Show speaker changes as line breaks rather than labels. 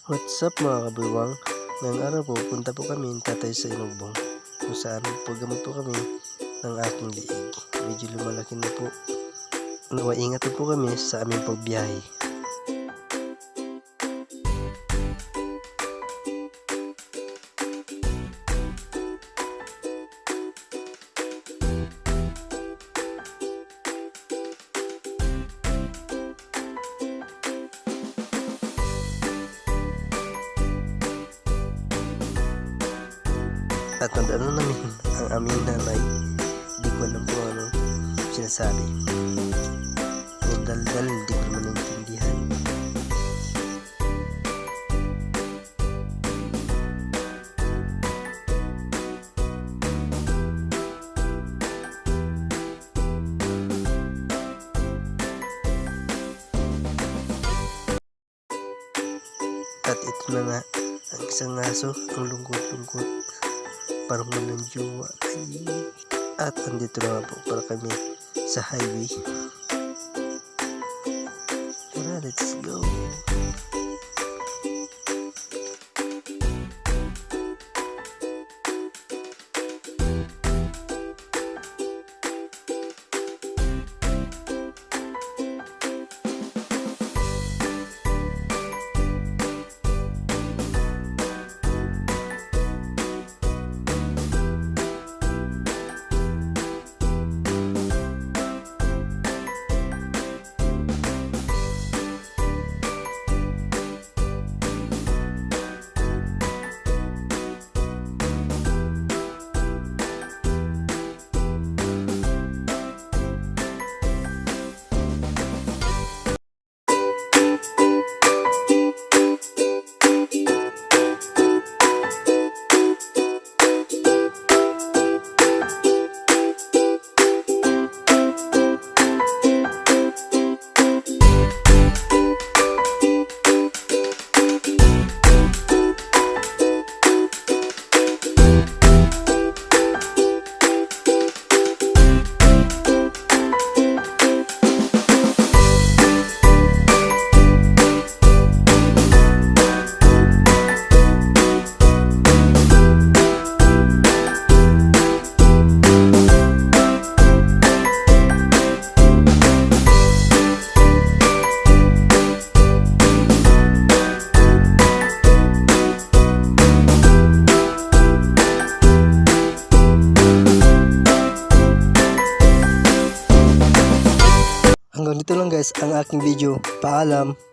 What's up mga kabiwang? Ngayong araw po, punta po kami tatay sa Inugbong kung saan paggamot po kami ng aking liig. Medyo lumalaki na po. Nawaingat po kami sa aming pagbiyahe. At nandaan namin ang aming nanay. Hindi ko alam po ano sinasabi. Yung daldal, hindi ko naman naintindihan. At ito na nga, ang isang aso, ang lungkot-lungkot. Parang walang jowa. At andito na po para kami sa highway. Tara, let's go. Hanggang dito lang guys ang aking video. Paalam.